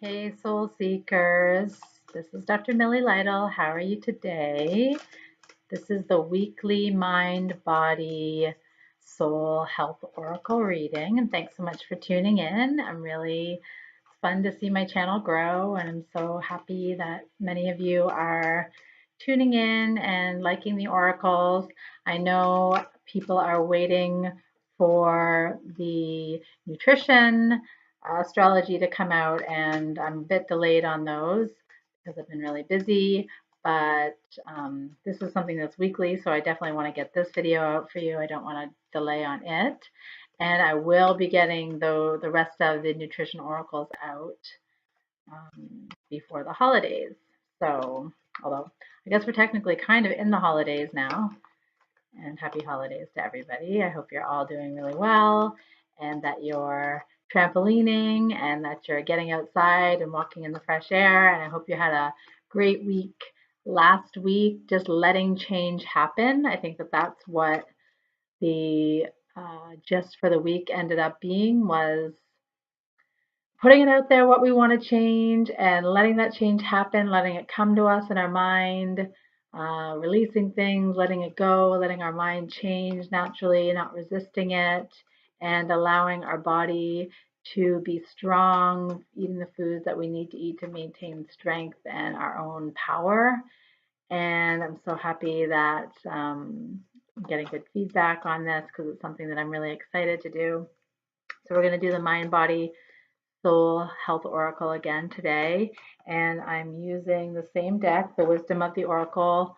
Hey, Soul Seekers. This is Dr. Millie Lytle. How are you today? This is the weekly Mind, Body, Soul Health Oracle reading. And thanks so much for tuning in. It's fun to see my channel grow. And I'm so happy that many of you are tuning in and liking the oracles. I know people are waiting for the nutrition astrology to come out, and I'm a bit delayed on those because I've been really busy. But this is something that's weekly, so I definitely want to get this video out for you. I don't want to delay on it. And I will be getting the rest of the nutrition oracles out before the holidays. So, although I guess we're technically kind of in the holidays now, and happy holidays to everybody. I hope you're all doing really well and that you're trampolining and that you're getting outside and walking in the fresh air. And I hope you had a great week last week, just letting change happen. I think that that's what the gist for the week ended up being, was putting it out there what we want to change and letting that change happen, letting it come to us in our mind, releasing things, letting it go, letting our mind change naturally, not resisting it, and allowing our body to be strong, eating the foods that we need to eat to maintain strength and our own power. And I'm so happy that I'm getting good feedback on this because it's something that I'm really excited to do. So we're going to do the mind, body, Soul Health Oracle again today, and I'm using the same deck, the Wisdom of the Oracle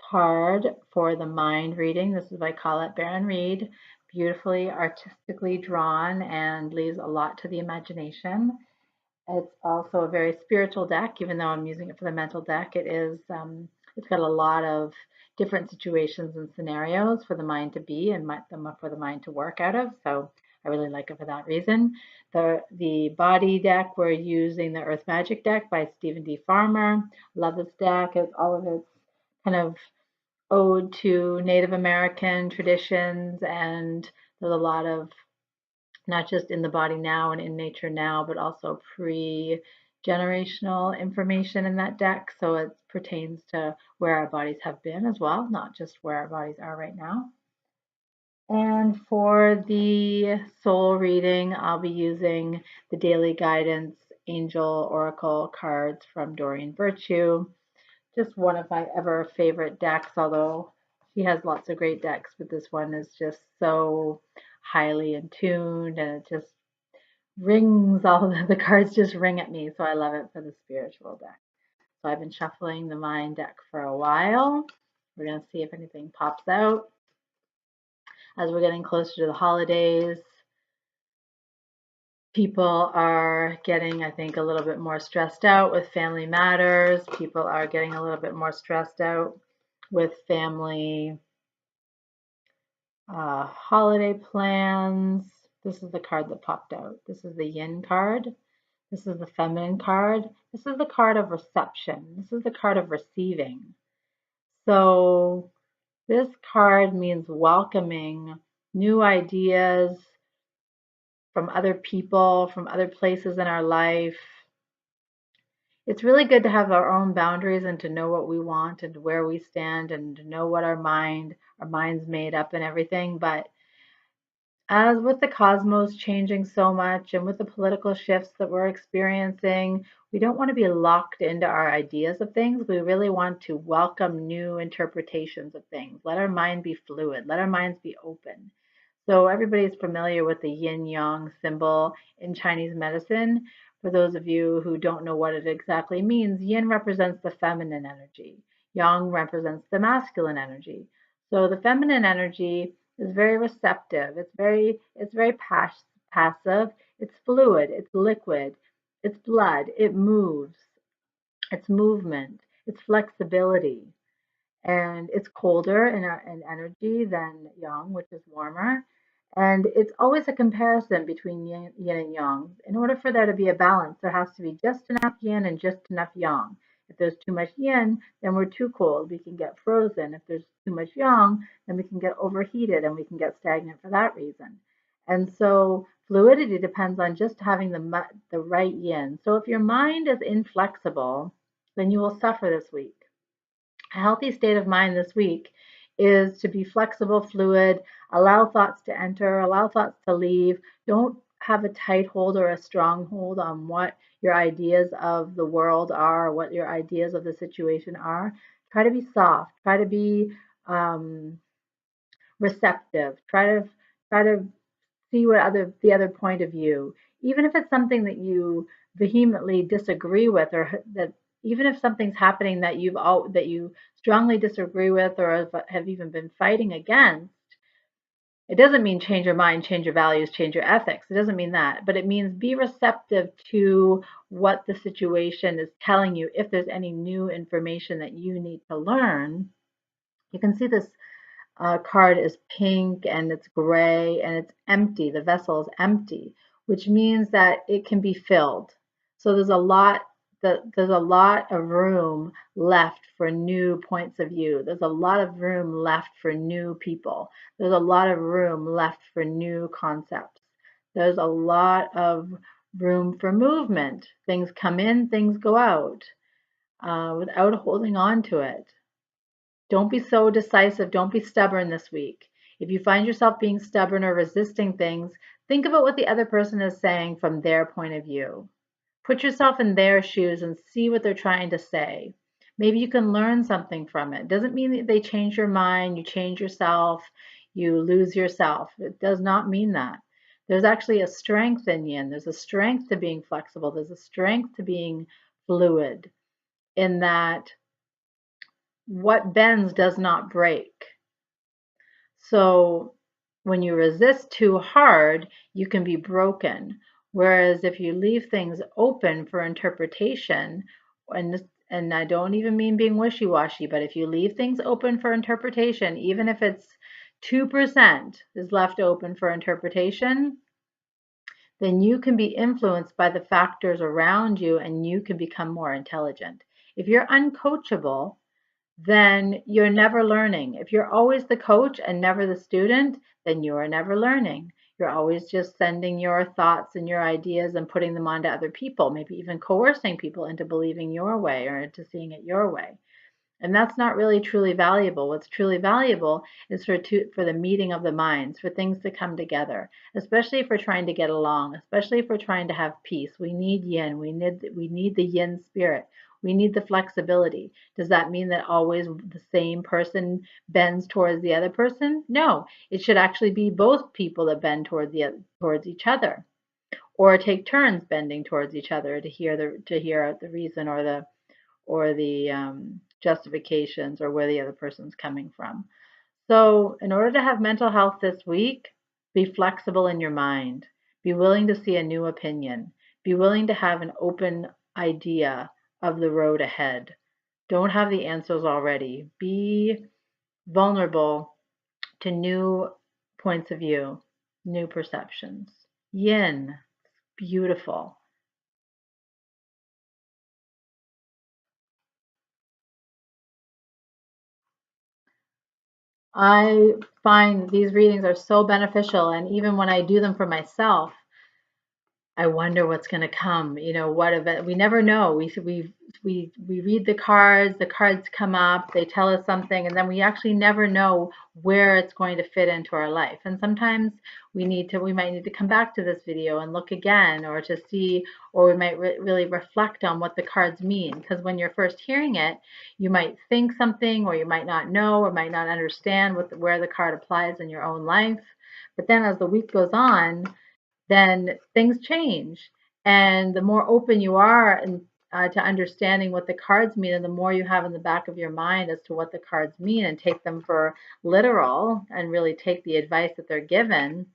card for the mind reading. This is by Colette Baron Reed, beautifully artistically drawn and leaves a lot to the imagination. It's also a very spiritual deck, even though I'm using it for the mental deck. It's got a lot of different situations and scenarios for the mind to be and for the mind to work out of. So I really like it for that reason. The body deck, we're using the Earth Magic deck by Stephen D. Farmer. Love this deck. It's all of its kind of ode to Native American traditions, and there's a lot of not just in the body now and in nature now, but also pre-generational information in that deck. So it pertains to where our bodies have been as well, not just where our bodies are right now. And for the soul reading, I'll be using the Daily Guidance Angel Oracle cards from Doreen Virtue. Just one of my ever favorite decks, although she has lots of great decks, but this one is just so highly in tuned, and it just rings, all the cards just ring at me. So I love it for the spiritual deck. So I've been shuffling the mind deck for a while. We're going to see if anything pops out. As we're getting closer to the holidays, people are getting, I think, a little bit more stressed out with family matters. People are getting a little bit more stressed out with family holiday plans. This is the card that popped out. This is the Yin card. This is the feminine card. This is the card of reception. This is the card of receiving. So this card means welcoming new ideas from other people, from other places in our life. It's really good to have our own boundaries and to know what we want and where we stand and to know what our mind's made up and everything. But as with the cosmos changing so much and with the political shifts that we're experiencing, we don't want to be locked into our ideas of things. We really want to welcome new interpretations of things. Let our mind be fluid. Let our minds be open. So everybody's familiar with the yin yang symbol in Chinese medicine. For those of you who don't know what it exactly means, yin represents the feminine energy. Yang represents the masculine energy. So the feminine energy is very receptive. It's very passive. It's fluid. It's liquid. It's blood. It moves. It's movement. It's flexibility. And it's colder in energy than yang, which is warmer. And it's always a comparison between yin and yang. In order for there to be a balance, there has to be just enough yin and just enough yang. If there's too much yin, then we're too cold. We can get frozen. If there's too much yang, then we can get overheated and we can get stagnant for that reason. And so Fluidity depends on just having the right yin. So if your mind is inflexible, then you will suffer this week. A healthy state of mind this week is to be flexible, fluid, allow thoughts to enter, allow thoughts to leave. Don't have a tight hold or a strong hold on what your ideas of the world are, what your ideas of the situation are. Try to be soft. Try to be receptive. Try to see what the other point of view, even if it's something that you vehemently disagree with, or that even if something's happening that that you strongly disagree with, or have even been fighting against. It doesn't mean change your mind, change your values, change your ethics. It doesn't mean that, but it means be receptive to what the situation is telling you. If there's any new information that you need to learn, you can see this card is pink and it's gray and it's empty. The vessel is empty, which means that it can be filled. So there's a lot of room left for new points of view. There's a lot of room left for new people. There's a lot of room left for new concepts. There's a lot of room for movement. Things come in, things go out, without holding on to it. Don't be so decisive. Don't be stubborn this week. If you find yourself being stubborn or resisting things, think about what the other person is saying from their point of view. Put yourself in their shoes and see what they're trying to say. Maybe you can learn something from it. It doesn't mean that they change your mind, you change yourself, you lose yourself. It does not mean that. There's actually a strength in yin. There's a strength to being flexible. There's a strength to being fluid, in that what bends does not break. So when you resist too hard, you can be broken. Whereas if you leave things open for interpretation, and I don't even mean being wishy-washy, but if you leave things open for interpretation, even if it's 2% is left open for interpretation, then you can be influenced by the factors around you and you can become more intelligent. If you're uncoachable, then you're never learning. If you're always the coach and never the student, then you are never learning. You're always just sending your thoughts and your ideas and putting them onto other people, maybe even coercing people into believing your way or into seeing it your way. And that's not really truly valuable. What's truly valuable is for the meeting of the minds, for things to come together, especially if we're trying to get along, especially if we're trying to have peace. We need yin. We need the yin spirit. We need the flexibility. Does that mean that always the same person bends towards the other person? No, it should actually be both people that bend towards each other, or take turns bending towards each other to hear the reason or the justifications or where the other person's coming from. So, in order to have mental health this week, be flexible in your mind. Be willing to see a new opinion. Be willing to have an open idea of the road ahead. Don't have the answers already. Be vulnerable to new points of view, new perceptions. Yin, beautiful. I find these readings are so beneficial, and even when I do them for myself, I wonder what's going to come. What event? We never know. We read the cards come up, they tell us something, and then we actually never know where it's going to fit into our life. And sometimes we might need to come back to this video and look again, or to see, or we might really reflect on what the cards mean. Because when you're first hearing it, you might think something, or you might not know, or might not understand where the card applies in your own life. But then as the week goes on, then things change. And the more open you are to understanding what the cards mean, and the more you have in the back of your mind as to what the cards mean and take them for literal and really take the advice that they're given,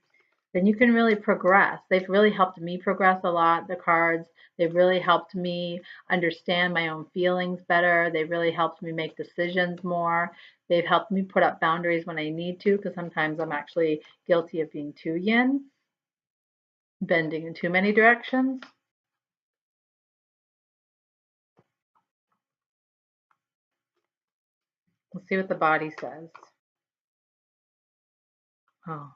then you can really progress. They've really helped me progress a lot, the cards. They've really helped me understand my own feelings better. They've really helped me make decisions more. They've helped me put up boundaries when I need to, because sometimes I'm actually guilty of being too yin, bending in too many directions. We'll see what the body says. Oh,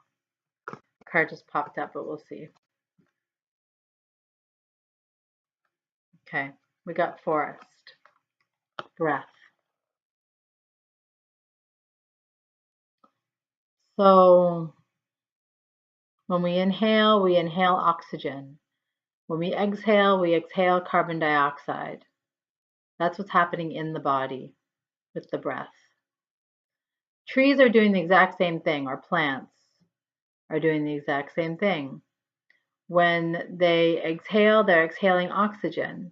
card just popped up, but we'll see. Okay, we got forest, breath. So when we inhale oxygen. When we exhale carbon dioxide. That's what's happening in the body with the breath. Trees are doing the exact same thing, or plants are doing the exact same thing. When they exhale, they're exhaling oxygen.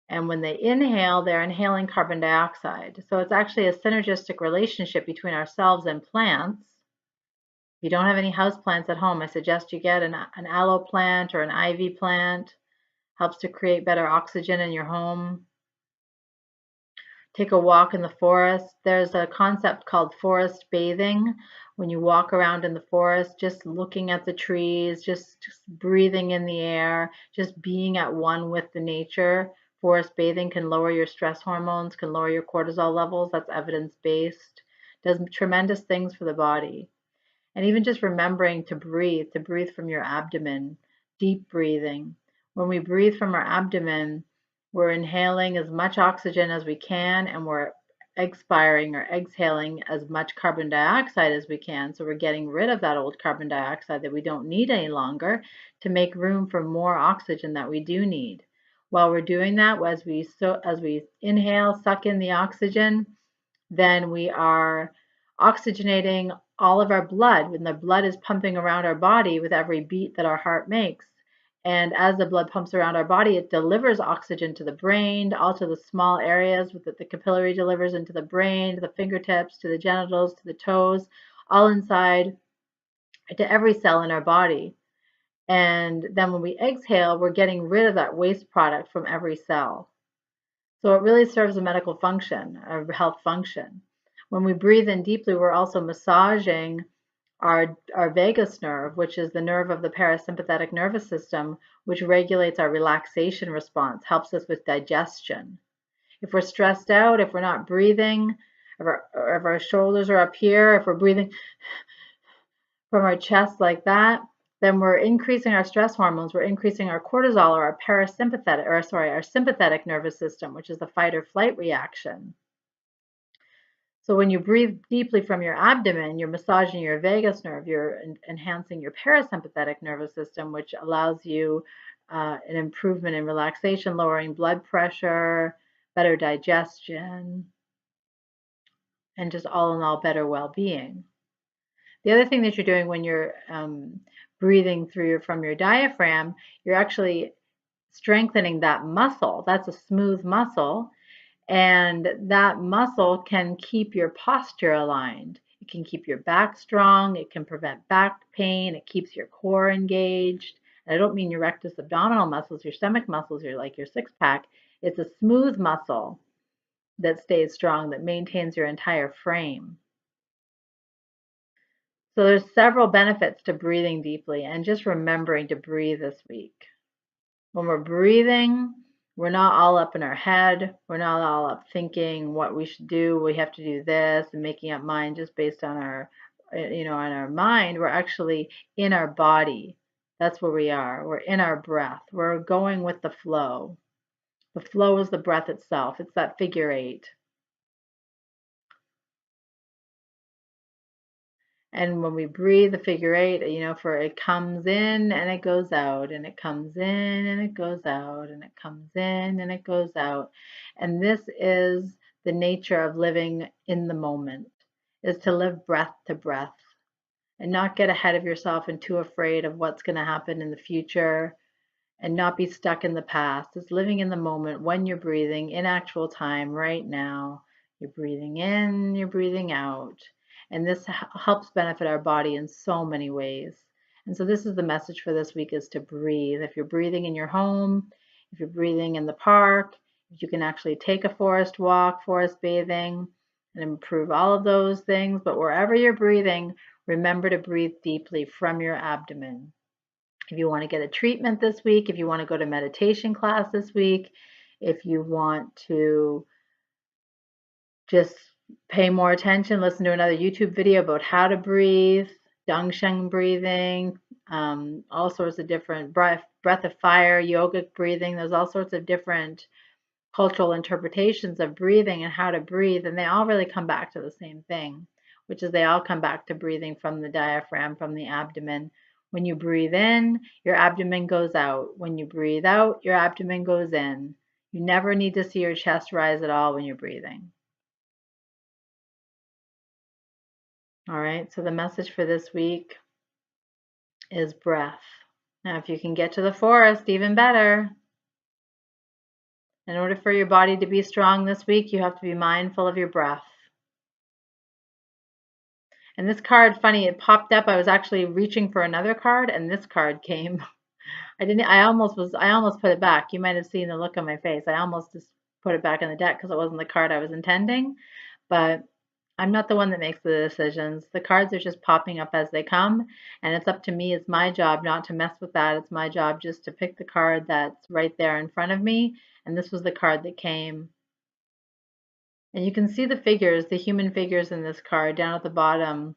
And when they inhale, they're inhaling carbon dioxide. So it's actually a synergistic relationship between ourselves and plants. If you don't have any house plants at home, I suggest you get an aloe plant or an ivy plant. Helps to create better oxygen in your home. Take a walk in the forest. There's a concept called forest bathing. When you walk around in the forest, just looking at the trees, just breathing in the air, just being at one with the nature. Forest bathing can lower your stress hormones, can lower your cortisol levels. That's evidence-based. Does tremendous things for the body. And even just remembering to breathe from your abdomen, deep breathing. When we breathe from our abdomen, we're inhaling as much oxygen as we can, and we're expiring or exhaling as much carbon dioxide as we can. So we're getting rid of that old carbon dioxide that we don't need any longer to make room for more oxygen that we do need. While we're doing that, as we inhale, suck in the oxygen, then we are oxygenating all of our blood when the blood is pumping around our body with every beat that our heart makes. And as the blood pumps around our body, it delivers oxygen to the brain, also the small areas that the capillary delivers into the brain, to the fingertips, to the genitals, to the toes, all inside, to every cell in our body. And then when we exhale, we're getting rid of that waste product from every cell. So it really serves a medical function, a health function. When we breathe in deeply, we're also massaging our vagus nerve, which is the nerve of the parasympathetic nervous system, which regulates our relaxation response, helps us with digestion. If we're stressed out, if we're not breathing, if our shoulders are up here, if we're breathing from our chest like that, then we're increasing our stress hormones, we're increasing our cortisol or our sympathetic nervous system, which is the fight or flight reaction. So when you breathe deeply from your abdomen, you're massaging your vagus nerve, you're enhancing your parasympathetic nervous system, which allows you an improvement in relaxation, lowering blood pressure, better digestion, and just all in all better well-being. The other thing that you're doing when you're breathing from your diaphragm, you're actually strengthening that muscle. That's a smooth muscle. And that muscle can keep your posture aligned. It can keep your back strong. It can prevent back pain. It keeps your core engaged. And I don't mean your rectus abdominal muscles, your stomach muscles, your six pack. It's a smooth muscle that stays strong, that maintains your entire frame. So there's several benefits to breathing deeply and just remembering to breathe this week. When we're breathing, we're not all up in our head. We're not all up thinking what we should do. We have to do this and making up mind just based on our, on our mind. We're actually in our body. That's where we are. We're in our breath. We're going with the flow. The flow is the breath itself. It's that figure eight. And when we breathe the figure eight, for it comes in and it goes out, and it comes in and it goes out, and it comes in and it goes out. And this is the nature of living in the moment, is to live breath to breath and not get ahead of yourself and too afraid of what's going to happen in the future and not be stuck in the past. It's living in the moment when you're breathing in actual time right now. You're breathing in, you're breathing out. And this helps benefit our body in so many ways. And so this is the message for this week, is to breathe. If you're breathing in your home, if you're breathing in the park, if you can actually take a forest walk, forest bathing, and improve all of those things. But wherever you're breathing, remember to breathe deeply from your abdomen. If you want to get a treatment this week, if you want to go to meditation class this week, if you want to just pay more attention, listen to another YouTube video about how to breathe, Dongsheng breathing, all sorts of different breath of fire, yogic breathing. There's all sorts of different cultural interpretations of breathing and how to breathe, and they all really come back to the same thing, which is they all come back to breathing from the diaphragm, from the abdomen. When you breathe in, your abdomen goes out. When you breathe out, your abdomen goes in. You never need to see your chest rise at all when you're breathing. All right, so the message for this week is breath. Now, if you can get to the forest, even better. In order for your body to be strong this week, you have to be mindful of your breath. And this card, funny, it popped up. I was actually reaching for another card, and this card came. I almost put it back. You might have seen the look on my face. I almost just put it back in the deck because it wasn't the card I was intending. But I'm not the one that makes the decisions. The cards are just popping up as they come, and it's up to me. It's my job not to mess with that. It's my job just to pick the card that's right there in front of me. And this was the card that came. And you can see the figures, the human figures in this card down at the bottom,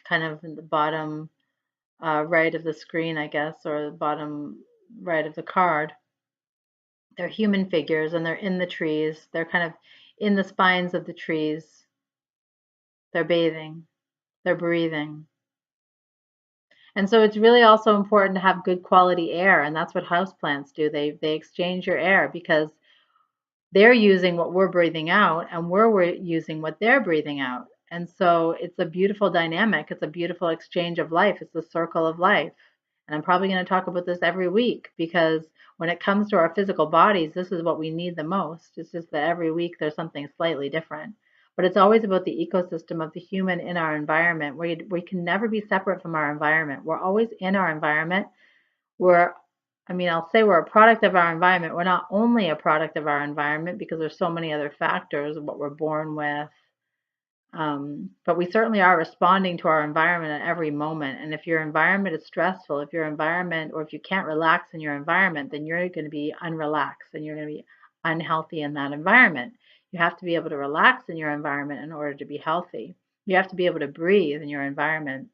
kind of in the bottom right of the screen, I guess, or the bottom right of the card. They're human figures and they're in the trees. They're kind of in the spines of the trees. They're bathing. They're breathing. And so it's really also important to have good quality air, and that's what houseplants do. They exchange your air because they're using what we're breathing out and we're using what they're breathing out. And so it's a beautiful dynamic. It's a beautiful exchange of life. It's the circle of life. And I'm probably going to talk about this every week because when it comes to our physical bodies, this is what we need the most. It's just that every week there's something slightly different. But it's always about the ecosystem of the human in our environment. We can never be separate from our environment. We're always in our environment. I'll say we're a product of our environment. We're not only a product of our environment because there's so many other factors of what we're born with. But we certainly are responding to our environment at every moment. And if your environment is stressful, if your environment, or if you can't relax in your environment, then you're going to be unrelaxed and you're going to be unhealthy in that environment. You have to be able to relax in your environment in order to be healthy. You have to be able to breathe in your environment.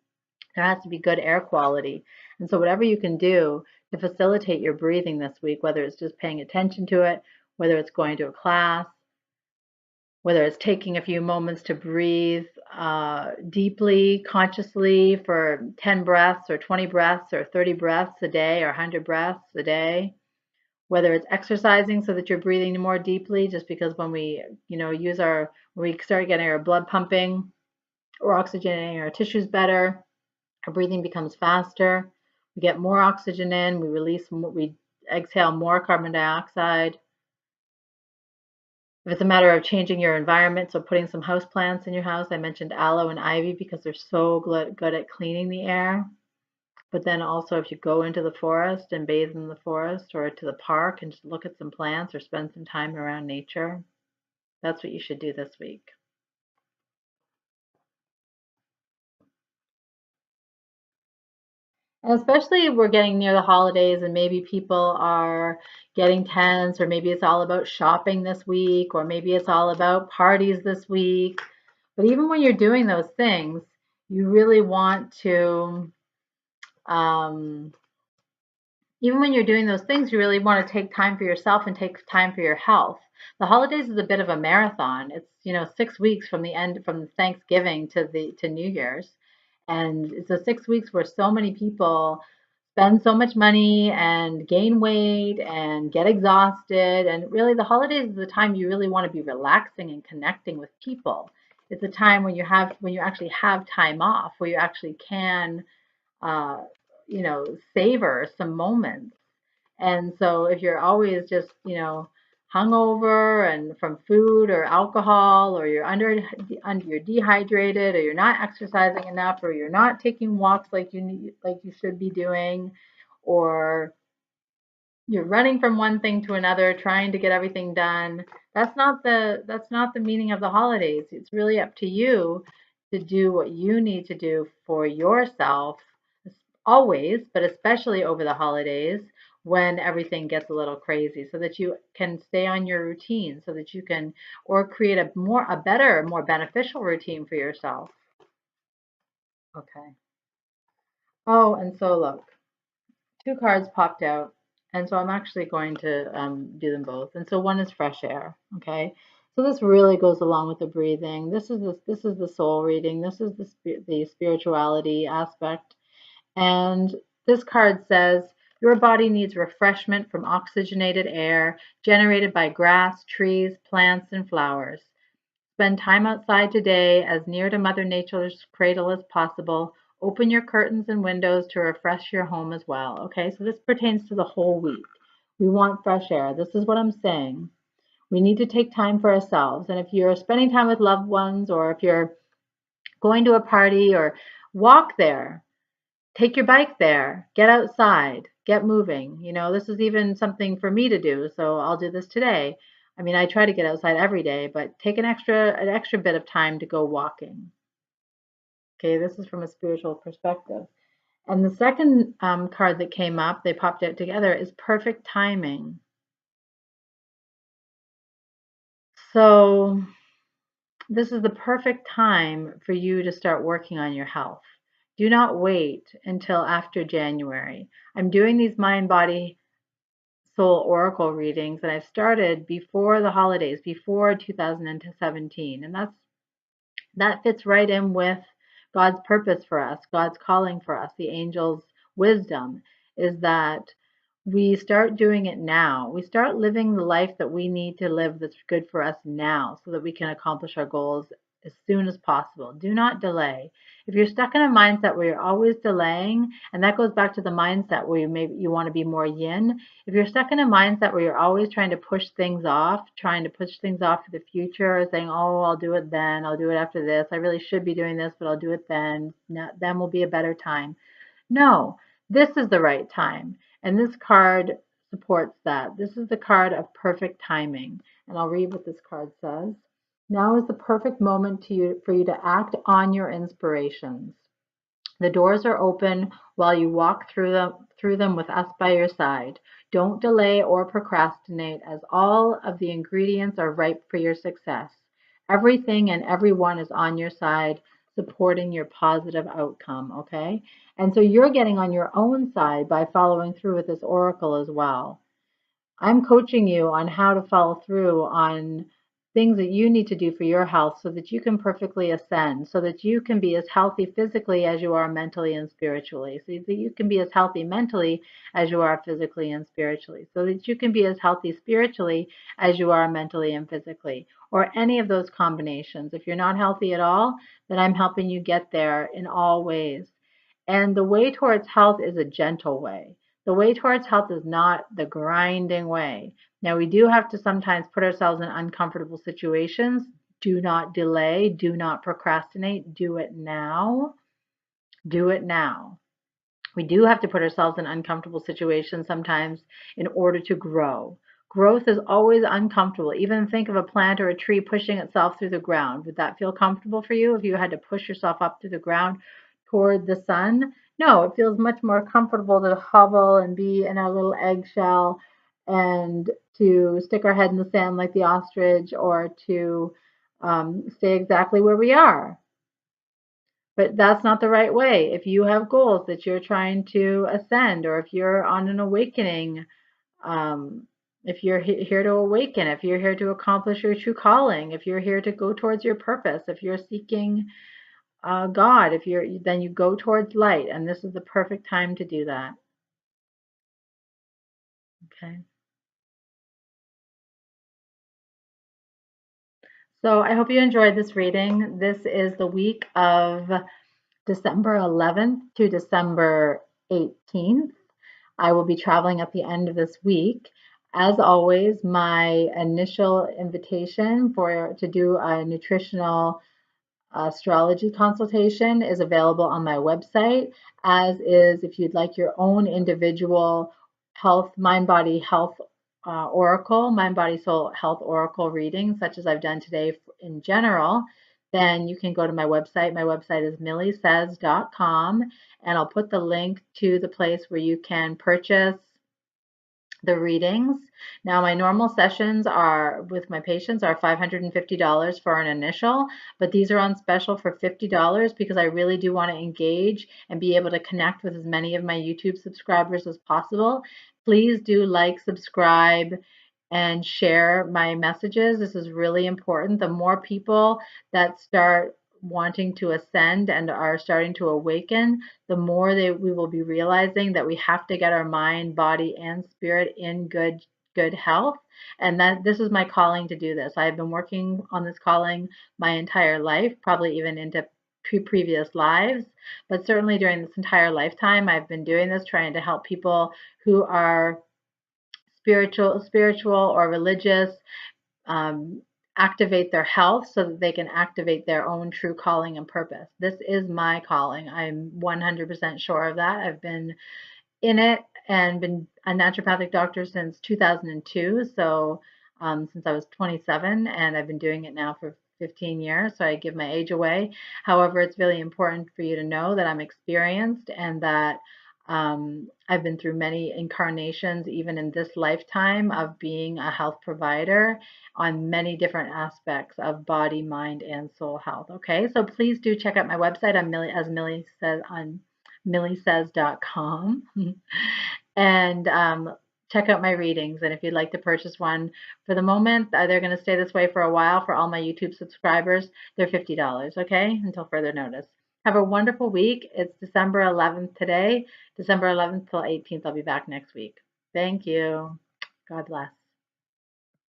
There has to be good air quality. And so whatever you can do to facilitate your breathing this week, whether it's just paying attention to it, whether it's going to a class, whether it's taking a few moments to breathe deeply, consciously for 10 breaths or 20 breaths or 30 breaths a day or 100 breaths a day, whether it's exercising so that you're breathing more deeply, just because when we, when we start getting our blood pumping or oxygenating our tissues better, our breathing becomes faster. We get more oxygen in, we exhale more carbon dioxide. If it's a matter of changing your environment, so putting some house plants in your house, I mentioned aloe and ivy because they're so good at cleaning the air. But then also if you go into the forest and bathe in the forest or to the park and just look at some plants or spend some time around nature, that's what you should do this week. And especially we're getting near the holidays and maybe people are getting tense, or maybe it's all about shopping this week, or maybe it's all about parties this week. But even when you're doing those things, you really want to, um, even when you're doing those things, you really want to take time for yourself and take time for your health. The holidays is a bit of a marathon. It's 6 weeks from Thanksgiving to New Year's, and it's a 6 weeks where so many people spend so much money and gain weight and get exhausted. And really, the holidays is the time you really want to be relaxing and connecting with people. It's a time when you actually have time off, where you actually can uh, savor some moments. And so if you're always just, hungover and from food or alcohol, or you're dehydrated, or you're not exercising enough, or you're not taking walks like you should be doing, or you're running from one thing to another trying to get everything done, that's not the meaning of the holidays. It's really up to you to do what you need to do for yourself, always, but especially over the holidays when everything gets a little crazy, so that you can stay on your routine, so that you can, or create a better, more beneficial routine for yourself. Okay. Oh, and so look, two cards popped out, and so I'm actually going to do them both. And so one is fresh air, okay? So this really goes along with the breathing. This is the soul reading. This is the spirituality aspect. And this card says your body needs refreshment from oxygenated air generated by grass, trees, plants, and flowers. Spend time outside today as near to Mother Nature's cradle as possible. Open your curtains and windows to refresh your home as well. Okay, so this pertains to the whole week. We want fresh air. This is what I'm saying. We need to take time for ourselves. And if you're spending time with loved ones, or if you're going to a party, or walk there, take your bike there, get outside, get moving. You know, this is even something for me to do, so I'll do this today. I mean, I try to get outside every day, but take an extra bit of time to go walking. Okay, this is from a spiritual perspective. And the second card that came up, they popped out together, is perfect timing. So this is the perfect time for you to start working on your health. Do not wait until after January. I'm doing these mind body soul oracle readings that I've started before the holidays, before 2017. And that fits right in with God's purpose for us, God's calling for us, the angels' wisdom is that we start doing it now. We start living the life that we need to live that's good for us now so that we can accomplish our goals as soon as possible. Do not delay. If you're stuck in a mindset where you're always delaying, and that goes back to the mindset where you want to be more yin. If you're stuck in a mindset where you're always trying to push things off, trying to push things off to the future, saying, "Oh, I'll do it then. I'll do it after this. I really should be doing this, but I'll do it then. Then will be a better time." No, this is the right time. And this card supports that. This is the card of perfect timing. And I'll read what this card says. Now is the perfect moment for you to act on your inspirations. The doors are open while you walk through them with us by your side. Don't delay or procrastinate, as all of the ingredients are ripe for your success. Everything and everyone is on your side, supporting your positive outcome, okay? And so you're getting on your own side by following through with this oracle as well. I'm coaching you on how to follow through on things that you need to do for your health so that you can perfectly ascend, so that you can be as healthy physically as you are mentally and spiritually, so that you can be as healthy mentally as you are physically and spiritually, so that you can be as healthy spiritually as you are mentally and physically, or any of those combinations. If you're not healthy at all, then I'm helping you get there in all ways. And the way towards health is a gentle way. The way towards health is not the grinding way. Now, we do have to sometimes put ourselves in uncomfortable situations. Do not delay. Do not procrastinate. Do it now. Do it now. We do have to put ourselves in uncomfortable situations sometimes in order to grow. Growth is always uncomfortable. Even think of a plant or a tree pushing itself through the ground. Would that feel comfortable for you if you had to push yourself up through the ground toward the sun? No, it feels much more comfortable to hovel and be in our little eggshell and to stick our head in the sand like the ostrich, or to stay exactly where we are. But that's not the right way. If you have goals that you're trying to ascend, or if you're on an awakening, um, if you're here to awaken, if you're here to accomplish your true calling, if you're here to go towards your purpose, if you're seeking God, then you go towards light, and this is the perfect time to do that. Okay. So I hope you enjoyed this reading. This is the week of December 11th to December 18th. I will be traveling at the end of this week. As always, my initial invitation to do a nutritional astrology consultation is available on my website, as is if you'd like your own individual health, mind body health oracle, mind body soul health oracle reading, such as I've done today in general, then you can go to my website. My website is milliesays.com, and I'll put the link to the place where you can purchase the readings. Now, my normal sessions are with my patients are $550 for an initial, but these are on special for $50 because I really do want to engage and be able to connect with as many of my YouTube subscribers as possible. Please do like, subscribe, and share my messages. This is really important. The more people that start wanting to ascend and are starting to awaken, the more we will be realizing that we have to get our mind, body, and spirit in good health. And that this is my calling to do this. I've been working on this calling my entire life, probably even into previous lives, but certainly during this entire lifetime, I've been doing this, trying to help people who are spiritual or religious, um, activate their health so that they can activate their own true calling and purpose. This is my calling. I'm 100% sure of that. I've been in it and been a naturopathic doctor since 2002. So since I was 27, and I've been doing it now for 15 years. So I give my age away. However, it's really important for you to know that I'm experienced and that I've been through many incarnations, even in this lifetime, of being a health provider on many different aspects of body, mind, and soul health. Okay, so please do check out my website on as Millie says on milliesays.com and check out my readings. And if you'd like to purchase one, for the moment, they're going to stay this way for a while for all my YouTube subscribers. They're $50, okay, until further notice. Have a wonderful week. It's December 11th today. December 11th till 18th. I'll be back next week. Thank you. God bless.